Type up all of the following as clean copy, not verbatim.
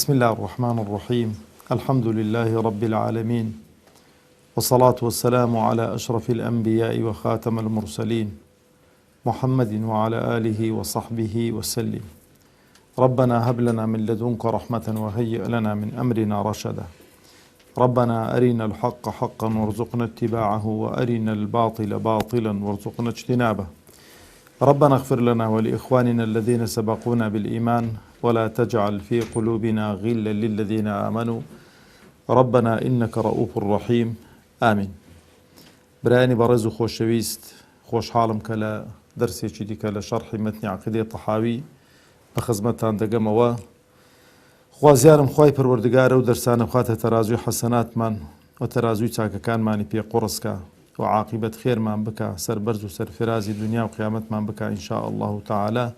بسم الله الرحمن الرحيم. الحمد لله رب العالمين، والصلاة والسلام على أشرف الأنبياء وخاتم المرسلين محمد وعلى آله وصحبه وسلم. ربنا هب لنا من لدنك رحمة وهيئ لنا من أمرنا رشدا. ربنا أرنا الحق حقا وارزقنا اتباعه، وأرنا الباطل باطلا وارزقنا اجتنابه. ربنا اغفر لنا ولإخواننا الذين سبقونا بالإيمان، ولا تجعل في قلوبنا غلا للذين آمنوا ربنا إنك رؤوف رحيم. آمين. براني برزو خوشويست خوش حالم كلا درسي چيدي كلا شرح متن عقيدة طحاوي بخزمتان دقموا خوازيارم خواهي پروردگار و درسان بخاته ترازوي حسنات من و ترازوي چاك كان ماني بي قرسكا وعاقبة خير من بكا سر برز و سر فرازي دنيا و قيامت من بكا إن شاء الله تعالى.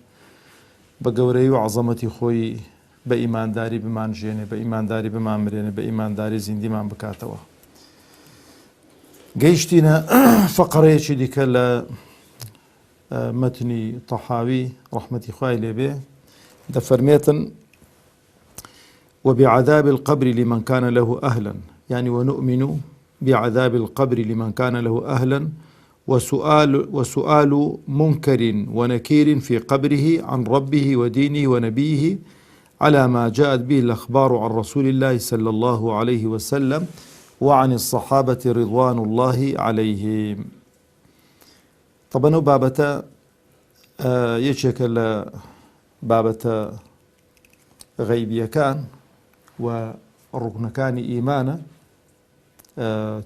بقوري وعظمتي خوي بإيمان داري بمان جيني، بإيمان داري بمان مريني، بإيمان داري زندي من بكاتوا. قيشتنا فقرية ديك متني طحاوي رحمتي خوي لبيه دفرميتا وبعذاب القبر لمن كان له أهلا، يعني ونؤمن بعذاب القبر لمن كان له أهلا، وسؤال منكر ونكير في قبره عن ربه ودينه ونبيه على ما جاءت به الأخبار عن رسول الله صلى الله عليه وسلم وعن الصحابة رضوان الله عليهم. طبعا بابتا يشكل بابتا غيبية كان والركن كان إيمانا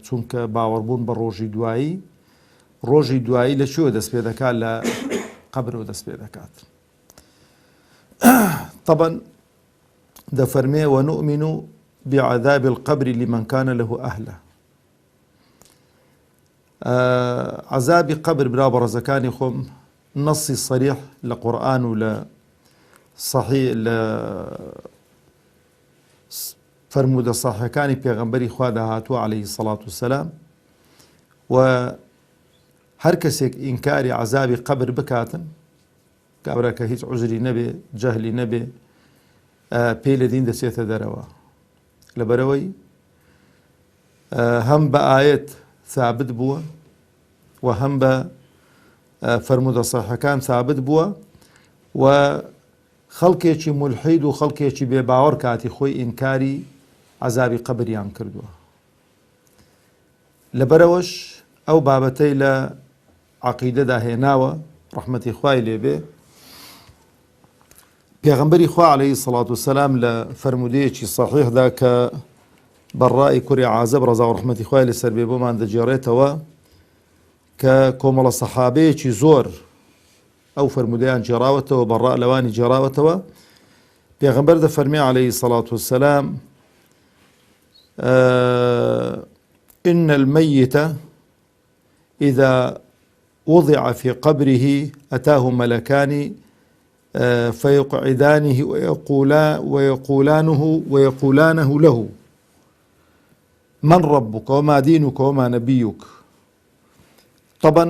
چونکە باوەڕبوون بە ڕۆژی دوایی، ڕۆژی دوایی لە شوێ دەست پێ دەکات؟ لە قەبرەوە دەست پێ دەکات. طبعا دەفەرمێ ونؤمن بعذاب القبر لمن كان له أهلا. عذابی قبر برا بەڕێزەکانی خۆم نصی صریح لە قورئان و لە صحیح لە فرمودە صحیحەکانی پێغەمبەری خوا داهاتووە عليه الصلاة والسلام. و هەر کەسێک ئینکاری عەزابی قبر بکاتن، کابرا کە هیچ عوزری نەبێ، جەهلی نەبێ، پێی لە دین دەچێتە دەرەوە، لەبەرەوەی هەم بە ئایەت ثابت بووە و هەم بە فرمودە صحیحەکان ثابت بووە و خەڵکێکی مولحید و خەڵکێکی بێباوەڕ کاتی خۆی ئینکاری عەزابی قبریان کردووە. لەبەرەوەش ئەو بابەتەی لە عەقیدەدا هێناوە ڕەحمەتی خوای لێبێ. پێغەمبەری خوا عليه الصلاة والسلام لە فەرمودەیەکی صحیحدا کە بەڕای کوڕی عازب ڕەزا و ڕەحمەتی خوای لەسەر بێ بۆمان دەجێڕێتەوە کە کۆمەڵە سەحابەیەکی زۆر ئەو فەرمودەیان جێراوەتەوە، بەڕا لەوانی جێراوەتەوە. پێغەمبەر دەفەرمێ عليه الصلاة والسلام إن الميت إذا وضع في قبره أتاه ملكان فيقعدانه ويقولانه له من ربك وما دينك وما نبيك. طبعا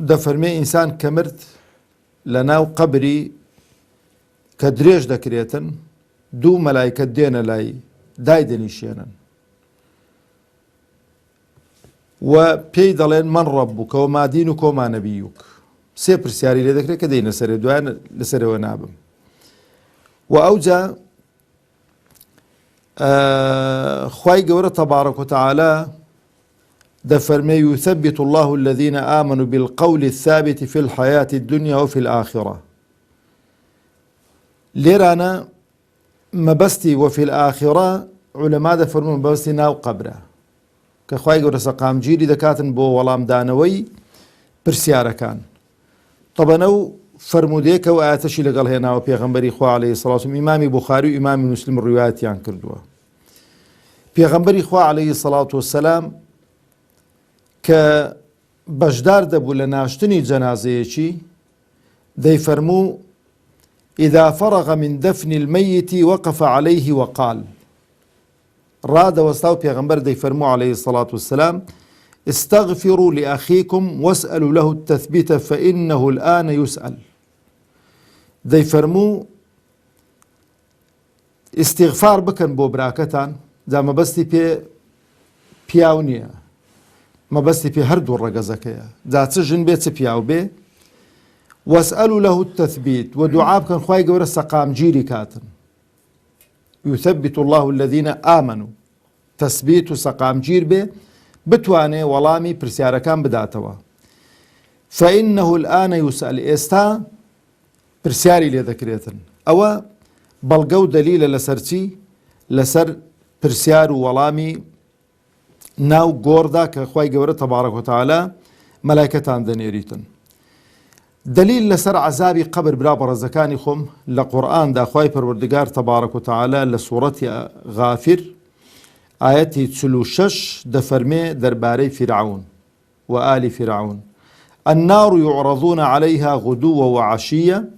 دەفەرمێ ئینسان کە مرد لەناو قبری کە درێژ دەکرێتن، دوو مەلایکەت دێنە لای دایدەنیشێنن و پێی دەڵێن من ڕەبوک وما دینوک وما نەبیوک. سێ پرسیاری لێ دەکرێت کە دەینە سەرێ، دوایان لەسەرەوە نابم. و ئەوجا خوای گەورە تەبارەک وتەعالە دەفەرمێ يثبت الله الذين آمنوا بالقول الثابت في الحياة الدنيا وفي الآخرة. لێرانە مەبەستی وفي الآخرة علەما دەفەرمون مەبەستی ناو قەبرە کە خوای گەورە سەقامگیری دەکاتن بۆ وەڵامدانەوەی پرسیارەکان. طبعا ئەو فەرمودەیەکە و ئایەتەشی لەگەڵ هێناوە پێغەمبەری خوا عليه الصلاة والسلام، ئیمامی بوخاری و ئیمامی مسلم ڕوایەتیان کردووە. پێغەمبەری خوا عليه الصلاة والسلام کە بەشدار دەبوو لە ناشتنی جەنازەیەکی دەیفەرموو إذا فرغ من دفن الميت وقف عليه وقال. ڕادەوەستا و پێغەمبەر دەیفەرموو عليه الصلاة والسلام استغفروا لأخيكم واسألوا له التثبيت فإنه الآن يسأل. دەیفەرموو استغفار بکەن بۆ براکەتان، جا مەبەستی پێ پیاو نییە، مەبەستی پێ هەردوو ڕەگەزەکەیە، جا چ ژن بێ چ پیاو بێ. وەسئەلوا لەهو التەثبیت، و دوعا بکەن خوای گەورە سەقامگیری کاتن. یثبت الله الذین آمنوا، تەثبیت و سەقامگیر بێ بتوانێ وەڵامی پرسیارەکان بداتەوە. فإنه الآن يسأل، ئێستا پرسیاری لێ دەکرێتن. ئەوە بەڵگە و دەلیلە لەسەر چی؟ لەسەر پرسیار و وەڵامی ناو گۆڕدا کە خوای گەورە تەبارەک و تەعالا مەلایکەتان دەنێریتن. دلیل لەسەر عەزابی قەبر برا بەڕێزەکانی خۆم لە قورئاندا خوای پەروەردگار تەبارەک و تەعالا لە سوورەتی غافیر ئایەتی 46 دەفەرمێ دەربارەی فیرعون و ئالی فیرعون: النار يعرضون عليها غدوا وعشيا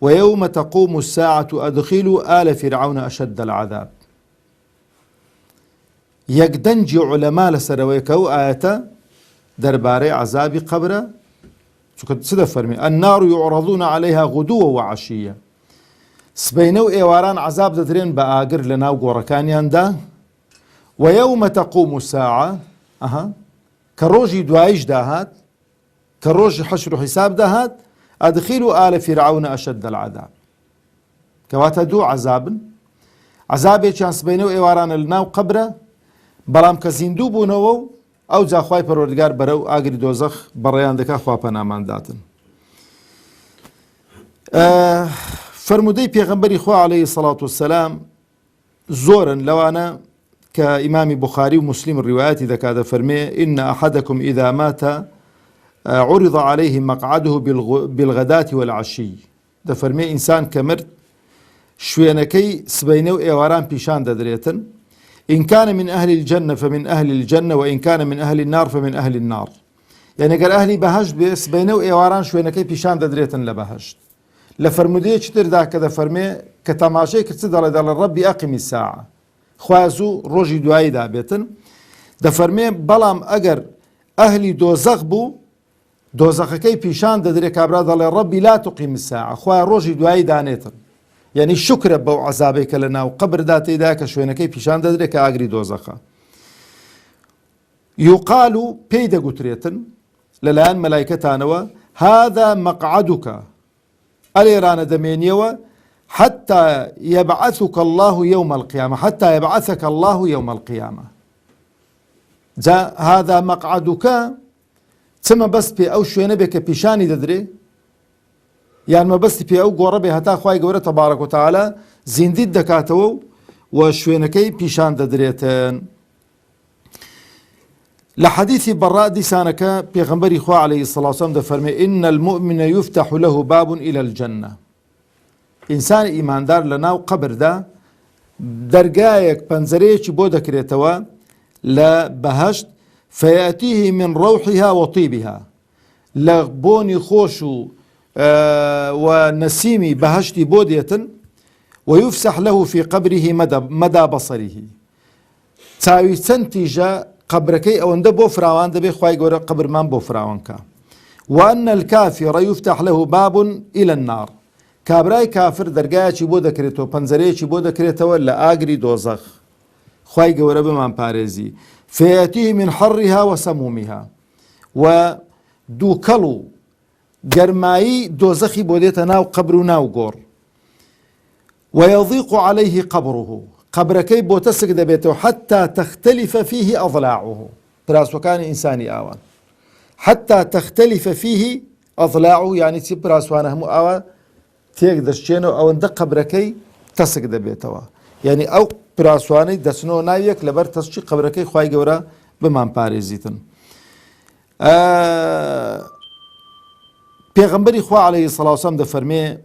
ويوم تقوم الساعة أدخلوا آل فرعون أشد العذاب. يقدنج علماء لسرويك أو آية درباري عذاب قبره سده فرمي: النار يعرضون عليها غدوا وعشيا، سبينو ايواران عذاب ددرين بآقر لناو قوركانيان دا. ويوم تقوم الساعة كروجي دوايش داهات، كروجي حشر حساب داهات، أدخلوا آل فرعون أشد العذاب. كواتا دو عذابي كان سبينو ايواران لناو قبره بەڵام کە زیندوو بوونەوە و ئەو جا خوای پەروەردگار بەرەو ئاگری دۆزەخ بەڕێیان دەکا، خوا پەنامانداتن. فرمودەی پێغەمبەری خوا عەلەیهی سەڵات وەسەلام زۆرن لەوانە کە ئیمامی بوخاری و مسلم ڕیوایەتی دەکا، دەفەرمێ: إن أحدكم إذا مات عرض عليه مقعده بالغداة والعشي. دەفەرمێ ئینسان کە مرد شوێنەکەی سبەینە و ئێواران پیشان دەدرێتن. إن كان من أهل الجنة فمن أهل الجنة، وإن كان من أهل النار فمن أهل النار. يعني قال أهلي بهشت بس بينه وإيواران شوينكي بيشان ددريتن لبهشت. لفرمودية چتر دا كذا فرمي كتماشي كتدر دل الرب أقم الساعة، خوازو روجي دعاي دا بيتن. دا فرمي بلام أجر أهلي دوزخ بو دۆزەخەکەی پیشان دەدرێت کابرا دەڵێ ڕەبی لا توقیم الساعة، خوای ڕۆژی دوایی دانێتن. یعنی شکرە بەو عەزابەی کە لە ناو قەبردا تێدا کە شوێنەکەی پیشان دەدرێت کە ئاگری دۆزەخە. یوقال و پێی دەگوترێتن لەلایەن مەلایکەتانەوە: هذا مقعدك، ئەلێرانە دەمێنیەوە حتى يبعثك الله يوم القيامة، حتى يبعثك الله يوم القيامة. جاء هذا مقعدك چما بەس پێ ئەو شوێنە بێ کە پیشانی دەدرێ، یان مەبەستی پێ ئەو گۆڕە بێ هەتا خوای گەورە تەبارەک و تەعالا زیندیت دەکاتەوە و شوێنەکەی پیشان دەدرێتن. لە حەدیثی بەڕا دیسانەکە پێغەمبەری خوا عەلەیهی سەڵات وسەلام دەفەرمێ: إن المؤمن يفتح له باب إلى الجنة. ئینسان ئیماندار لە ناو قەبردا دەرگایەک پەنجەرەیەکی بۆ دەکرێتەوە لە بەهەشت، فيأتيه من روحها وطيبها، لبوني خوشو ونسيمي بهشتي بودية، ويفسح له في قبره مدى بصره. تاوي سنتيجا قبركي او اند بو فراوان دبي خواي غور قبر مان بو فراوانكا. وان الكافر يفتح له باب الى النار، كابراي كافر درگايچي بو دكريتو پنزريچي بو دكريتو ولا اغري دوزخ خواي غور بمان باريزي، فيأتيه من حرها وسمومها، ودوكلو جرماي دوزخي بوديتا ناو قبر ناو غور، ويضيق عليه قبره، قبركي بوتسك دبيته حتى تختلف فيه أضلاعه. براس وكان إنساني آوان حتى تختلف فيه أضلاعه، يعني تي براس وانا هم آوا تيك دشينو او اند قبركي تسك دبيته، يعني او براسواني دسنو ناويك لبر تسچي قبركي خواي گورا بمان پاريزيتن. پیغمبري خوا عليه الصلاة والسلام ده فرمي: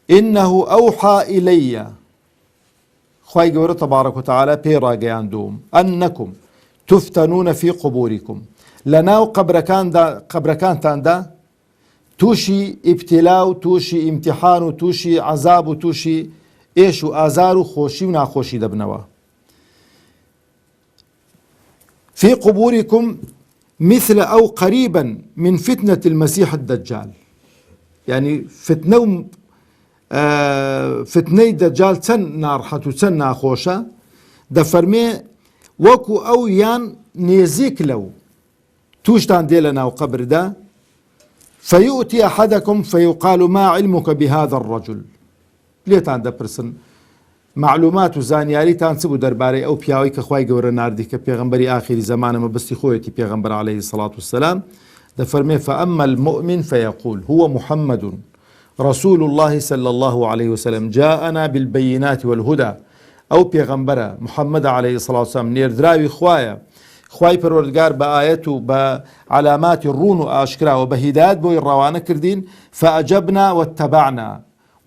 إنه أوحى إلي، خواي گورا تبارك وتعالى بيرا گياندوم، أنكم تفتنون في قبوركم، لناو قبركان تاندا توشي ابتلاء، توشي امتحان، توشي عذاب، توشي ايش وآزار خوشي وناخوشي دبنوا. في قبوركم مثل أو قريبا من فتنة المسيح الدجال، يعني فتنة فتنەی دەجال چەند ناڕحەت و چەند ناخۆشە، دەفەرمێ وەکو ئەو یان نێزیک لەو توشتان دێ لە ناو قەبردا، فەیوتی ئەحەدەکم فەیوقال ما علمك بهذا الرجل، لێتان دەپرسن معلومات و زانیاریتان چ بوو دەربارەی ئەو پیاوەی کە خوای گەورە ناردی کە پێغەمبەری ئاخری زەمانە مەبەستی خۆیەتی پێغەمبەر عەلەیهی الصەلاة والسەلام، دەفەرمێ فأما المؤمن فيقول هو محمد رسول الله صلى الله عليه وسلم جاءنا بالبينات والهدى، ئەو پێغەمبەرە محەممەد عەلەیهی الصەلاة والسەلام نێردراوی خوایە، خوای پەروەردگار بە ئایەت و بە علاماتی ڕوون و ئاشکراوە بە هیدایەت بۆی ڕەوانە کردین، فأجبنا واتبعنا،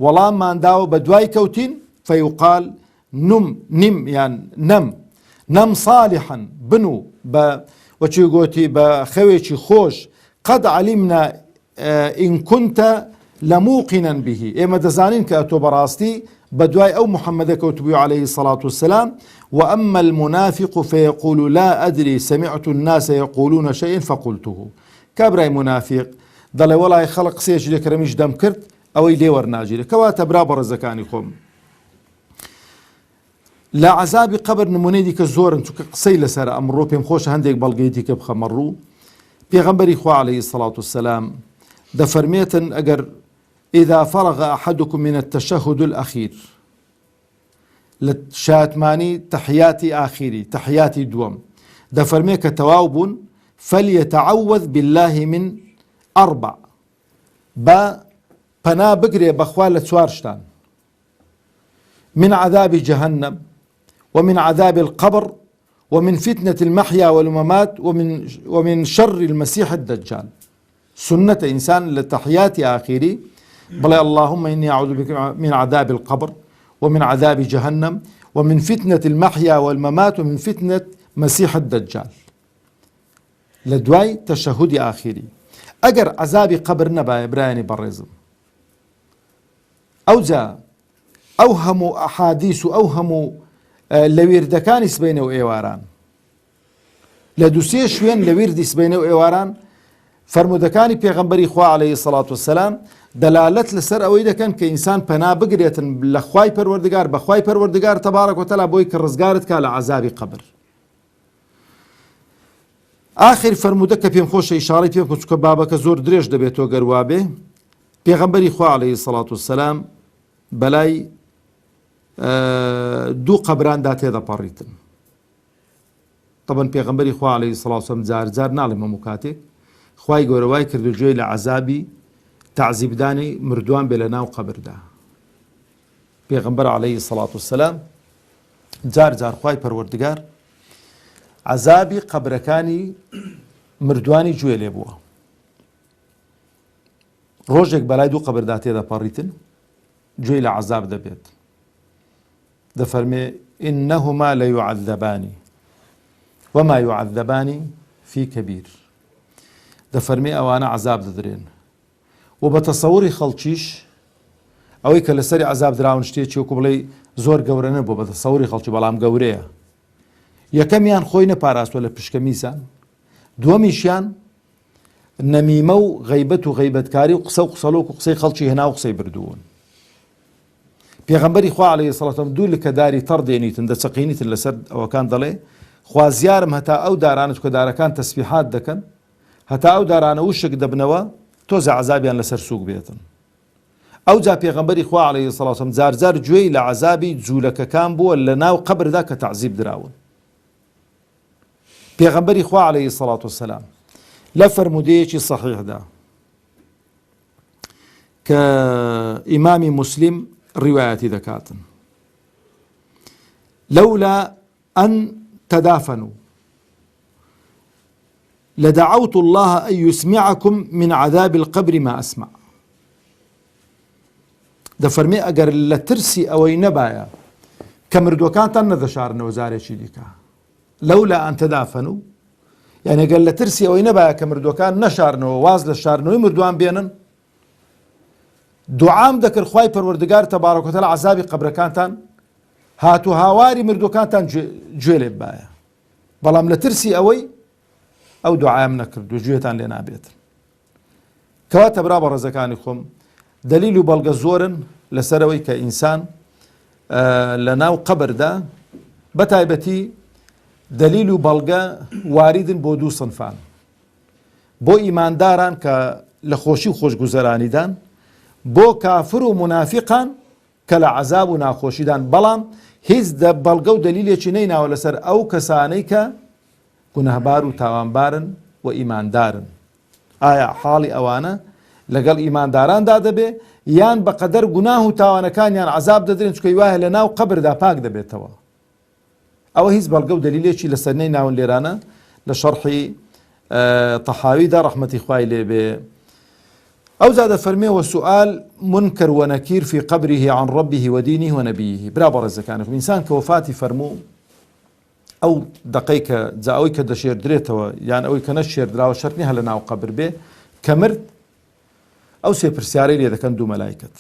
وەڵاممان داوە بە دوای کەوتین، فيقال نم يعني نم صالحا بنو وچی گوتی بە خەوێکی خۆش، قد علمنا إن كنت لموقنا به، ئێمە دەزانین کە تۆ بەڕاستی بە دوای ئەو محەممەدە کەوتبووی عليه الصلاة والسلام. وأما المنافق فيقول لا أدري سمعت الناس يقولون شيئا فقلته، کابرای منافق دەڵێ وەڵای خەڵق قسەیەکی لێکرە میش دەم کرد ئەوەی لێ وەرناگیرێ. کەواتە برا بەڕێزەکانی خۆم، لە عەزابی قەبر نمونەی دیکە زۆرن، چونکە قسەی لەسەر ئەمڕۆ پێم خۆشە هەندێک بەڵگەی دیکە بخەمە ڕوو. پێغەمبەری خوا عەلەیهی الصەلاة والسەلام دەفەرمێتن ئەگەر إذا فرغ أحدكم من التشهد الأخير، لشاتماني تحياتي آخري تحياتي دوم، دفرميك تواوب فليتعوذ بالله من 4، با پنا بقري بخوال سوارشتان، من عذاب جهنم ومن عذاب القبر ومن فتنة المحيا والممات ومن شر المسيح الدجال. سنة إنسان لتحياتي آخري بل اللهم إني أعوذ بك من عذاب القبر ومن عذاب جهنم ومن فتنة المحيا والممات ومن فتنة مسيح الدجال. لدواي تشهد آخري أجر عذاب قبر نبا إبراهيم برزم أو جاء أوهم أحاديث أوهم لويردكان سبينه وإيواران لدوسي شوين لويرد سبينه وإيواران فرمودەکانی پێغەمبەری خوا عەلەیهی الصەلاة والسەلام دەلالەت لەسەر ئەوەی دەکەن کە ئینسان پەنا بگرێتن لە خوای پەروەردگار بە خوای پەروەردگار تەبارەک وتەعالا بۆی کە ڕزگارت کا لە عەزابی قەبر. ئاخر فرمودە کە پێم خۆشە ئیشارەی پێ بکەم چونکە بابەکە زۆر درێژ دەبێتەوە گەر وا بێ، پێغەمبەری خوا عەلەیهی الصەلاة والسەلام بەلای دوو قەبراندا تێدەپەڕیتن. طبعا پێغەمبەری خوا عەلەیهی الصەلاة والسەلام جار جار ناڵێم هەموو کاتێک خوای گەورە وای کردوگوێی لە عەزابی تعزیبدانی مردووان بێ لە ناو قەبردا. پێغەمبەر عەلەیهی الصەلاة والسەلام جار جار خوای پەروەردگار عەزابی قەبرەکانی مردوانی گوێ لێ بووە. ڕۆژێک بەلای دوو قەبردا تێدەپەڕیتن گوێی لە عەزاب دەبێت، دەفەرمێ ئینەهما لەیوعەذەبانی وما يعذبان في كبير، دەفەرمێ ئەوانە عەزاب دەدرێن و بە تەسەووری خەڵکیش ئەوەی کە لەسەری عەزاب دراون شتێکی وەکو بڵێ زۆر گەورە نەبوو بە تەسەووری خەڵکی، بەڵام گەورەیە. یەکەمیان خۆی نەپاراستوە لە پشکەمیسان، دووەمیشیان نەمیمە و غەیبەت و غەیبەتکاری و قسە و قسەلۆک و قسەی خەڵکی هێنا و قسەی بردوون. پێغەمبەری خوا عەلەیهی الصەلاة والسەلام دوو لکەداری تەڕ دێنیتن دەچەقینیتن لەسەر ئەوەکان، دەڵێ خوازیارم هەتا ئەو دارانە کە دارەکان تەسبیحات دەکەن هەتا ئەو دارانە وشک دەبنەوە تۆزە عەزابیان لەسەر سووک بێتن. ئەو جا پێغەمبەری خوا عەلەیهی الصەلاة والسەلام جار جار گوێی لە عەزابی جوولەکەکان بووە لە ناو قەبردا کە تەعزیب دراون. پێغەمبەری خوا عەلەیهی الصەلاة والسەلام لە فەرمودەیەکی صەحیحدا کە ئیمامی موسلیم ڕیوایەتی دەکاتن، لولا أن تدافنوا لدعوت الله أن يسمعكم من عذاب القبر ما أسمع. دەفەرمێ ئەگەر لە ترسی ئەوەی نەبایە کە مردووەکانتان نەدەشارنەوە زارێکی دیکە، لولا أن تدافنوا يعني ئەگەر لە ترسی ئەوەی نەبایە کە مردووەکان نەشارنەوە واز لە شارنەوەی مردووان بێنن، دوعام دەکرد خوای پەروەردگار تەبارەک وتەعالا عەزابی قەبرەکانتان هاتو هاواری مردووەکانتان گوێ لێ بایە، بەڵام لە ترسی ئەوەی ئەو دوعایم نەکرد و گوێتان لێ نابێت. کەواتە برا بە ڕێزەکانی خۆم دلیل و بەڵگە زۆرن لەسەرەوەی کە ئینسان لە ناو قەبردا بەتایبەتی دلیل و بەڵگە واریدن بۆ دوو سنفان، بۆ ئیمانداران کە لە خۆشی و خۆشگوزەرانیدان، بۆ کافر و منافقان کە لە عەزاب و ناخۆشیدان، بەڵام هیچ بەڵگە و دلیلێکی نەیناوە لەسەر ئەو کەسانەی کە گونەهبار و تاوانبارن و ئیماندارن. ئایا حاڵی ئەوانە لەگەڵ ئیمانداراندا دەبێ یان بەقەدەر گوناه و تاوانەکانیان عەزاب دەدرێن چکەی وایە لە ناو قەبردا پاک دەبێتەوە؟ ئەوە هیچ بەڵگە و دلیلێکی لەسەر نەیناون لێرانە لە شەرحی طەحاویدا ڕەحمەتی خوای لێبێ. ئەو زادە فەرمێ وسؤال منکر ونەکیر في قبره عن ربه ودينه ونبيه. برا بەڕێزەکانم، ئینسان کە وەفاتی فەرموو ئەو دقەی کە جا ئەوەی کە دەشێردرێتەوە یان ئەوەی کە نەشێردراوە شەرت نییە لە ناو قەبر بێ، کە مرد ئەو سێ پرسیارەی لێ دەکەن دوو مەلایکەت.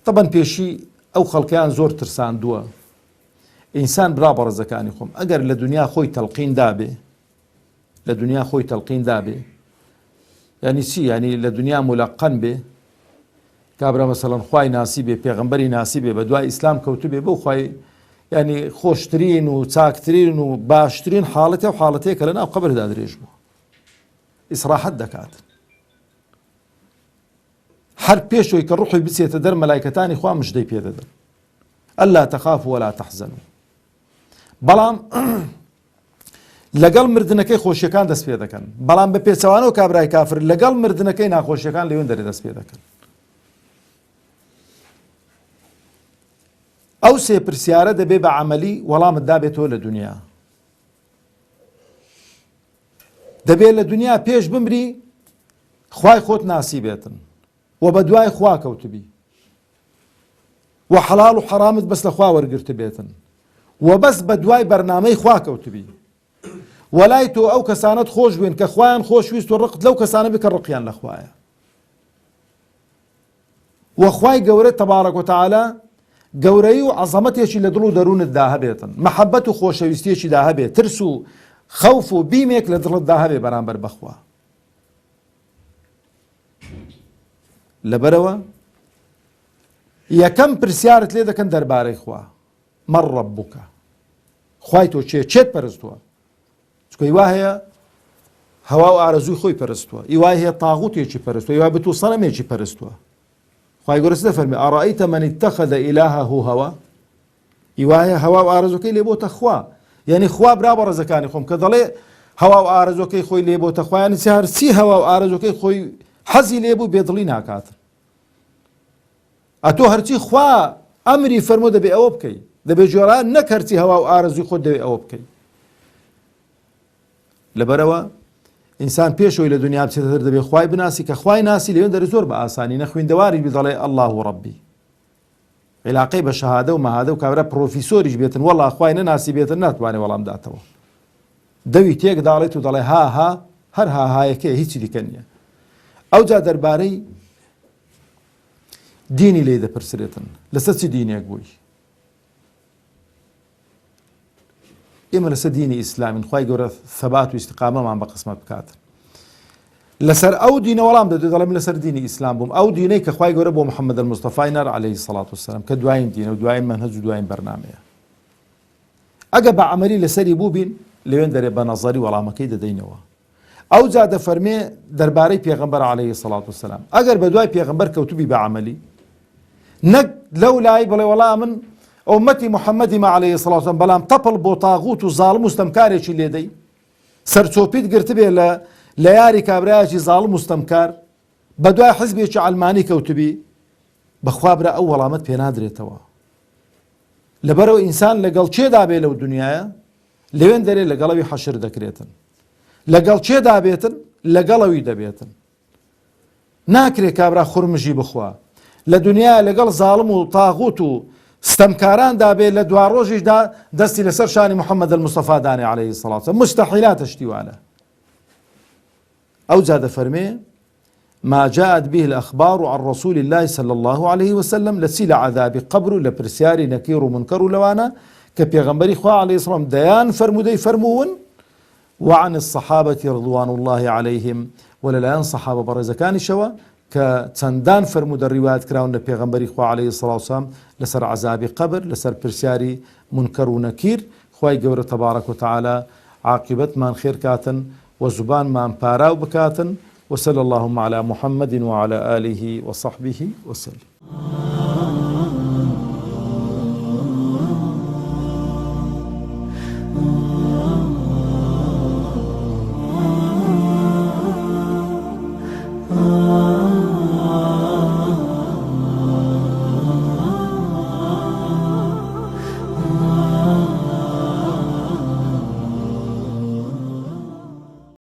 طبعاً پێشی ئەو خەڵکیان زۆر ترساندووە. ئینسان برا بەڕێزەکانی خۆم ئەگەر لە دنیا خۆی تەلقین دابێ، لە دنیا خۆی تەلقین دابێ یعنی چی؟ یعنی لە دنیا مولەقەن بێ، کابرا مەسەڵەن خوای ناسی بێ، پێغەمبەری ناسی بێ، بە دوای ئیسلام کەوتو بێ، بۆ خوای یعنی خۆشترین و چاکترین و باشترین حاڵەتە و حاڵەتەیە کە لە ناو قەبردا درێژ بووە، ئیسراحەت دەکات. هەر پێشەوەی کە ڕوحی بچێتە دەر مەلایکەتانی خوا مژدەی پێدەدەن ئەلا تەخافوا ولا تەحزەنوا. بەڵام لەگەڵ مردنەکەی خۆشیەکان دەست پێ دەکەن، بەڵام بە پێچەوانەوە کابرای کافر لەگەڵ مردنەکەی ناخۆشیەکان لەوێن دەرێ دەست پێ دەکەن. ئەو سێ پرسیارە دەبێ بە عەمەلی وەڵامت دابێتەوە لە دنیا. دەبێت لە دنیا پێش بمری خوای خۆت ناسی بێتن و بە دوای خوا کەوتبی و حەڵاڵ و حەرامت بەس لە خوا وەرگرت بێتن و بەس بە دوای بەرنامەی خوا کەوتبی. وەلای تۆ ئەو کەسانت خۆش بوێن کە خوایان خۆشویست و ڕقت لەو کەسانە بکە ڕقیان لە خوایە. و خوای گەورە تەبارەک و تەعالا گەورەی و عەزەمەتێکی لە دڵ و دەروونتدا هەبێتن، مەحەبەت و خۆشەویستیەکیدا هەبێت، ترس و خەوف و بیمێک لە دڵتدا هەبێ بەرامبەر بەخوا. لەبەرەوە یەکەم پرسیارت لێ دەکەن دەربارەی خوا، مەن ڕەبوکە، خوای تۆ چێت پەرستووە؟ چکە هیوا هەیە هەوا و ئارەزووی خۆی پەرستووە، هیوا هەیە تاغوتێکی پەرستووە، هیوا بتوو سەنەمێکی پەرستووە. خوای گەورە دەفەرمێ ئەڕائیتە مەن اتەخەذە ئیلاهەهو هەوا، هیوا هەیە هەوا و ئارەزوەکەی لێ بۆتە خوا. یعنی خوا برا بەڕێزەکانی خۆم کە دەڵێ هەوا و ئارەزوەکەی خۆی لێ بۆتە خوا، یعنی هەرچی هەوا و ئارەزوەکەی خۆی حەزی لێ بوو بێدڵی ناکات. ئەتۆ هەرچی خوا ئەمری فەرموو دەبێ ئەوە بکەی، دەبێ جۆران نەک هەرچی هەوا و ئارەزوی خۆت دەوێ ئەوە بکەی. لەبەرەوە ئینسان پێشەوەی لە دنیا بچێتە دەر دەبێ خوای بناسی، کە خوای ناسی لەوێن دەرێ زۆر بە ئاسانی نەخوێندەواری بی دەڵێ ئەڵڵاه ڕەبی، عیلاقەی بە شەهادە و مەهادە و کابرا پرۆفیسۆریش بێتن وەڵڵا خوای نەناسی بێتن ناتوانێ وەڵام داتەوە. دەوی تێک داڵێت و دەڵێ ها هەر هایەکەیە هیچی دیکە نییە. ئەوجا دەربارەی دینی لێ دەپرسرێتن، لەسەر چی دینێک بووی؟ ئێمە لەسەر دینی ئیسلامین، خوای گەورە ثەبات و ئیستیقامەمان بە قسمت بکاتن. لەسەر ئەو دینە وەڵام دەدوێت دەڵێ من لەسەر دینی ئیسلام بووم، ئەو دینەی کە خوای گەورە بۆ محەممەد الموستەفای نەر عەلەیهی سەڵات وسەلام کە دوایین دینە و دوایین مەنهەج و دوایین بەرنامەیە. ئەگە بە عەمەلی لەسەری بوو بین لەوێن دەرێ بە نەزەری وەڵامەکەی دەدەینەوە. ئەو جا دەفەرمێ دەربارەی پێغەمبەر عەلەیهی سەڵات وسەلام ئەگەر بە دوای پێغەمبەر کەوتوبی بە عەمەلی، نەک لەو لای بڵێ وەڵا من ئومەتی محەممەدی مە عەلەیهی سەڵات وسەلام، بەڵام تەپڵ بۆ تاغوت و زاڵم و ستەمکارێکی لێدەی، سەرچۆپیت گرتبێ لە یاری کابرایەکی زاڵم و ستەمکار، بە دوای حیزبێکی عەلمانی کەوتبی، بەخوا برا ئەو وەڵامەت پێ نادرێتەوە. لەبەرەوە ئینسان لەگەڵ چێدا بێ لەو دنیایە لەوێن دەرێ لەگەڵەوی حەشر دەکرێتن، لەگەڵ چێدا بێتن لەگەڵەوی دەبێتن. ناکرێ کابرا خوڕمژی بخوا لە دنیا لەگەڵ زاڵم و تاغوت و ستەمکاراندا بێ لە دوا ڕۆژیشدا دەستی لەسەر شانی محەممەد الموستەفا دانێ عەلەیهی سەڵات وسەلام. مستەحیلاتە شتیوانە. ئەو جا دەفەرمێ ما جاءت به الأخبار عن رسول الله صلى الله عليه وسلم لەچی لە عەذابی قەبر و لە پرسیاری نەکیر و منکەر و لەوانە کە پێغەمبەری خوا عەلەیهی سەڵام دەیان فەرمودەی فەرموون، وعن الصحابة رضوان الله عليهم ولەلایەن سەحابە بەڕێزەکانیشەوە كتندان فرمود الروايات كراون بيغمبري خوا عليه الصلاة والسلام لسر عذاب قبر لسر برسياري منكر ونكير خواي قور تبارك وتعالى عاقبت من خير كاتن وزبان من باراو بكاتن وصلى اللهم على محمد وعلى آله وصحبه وسلم.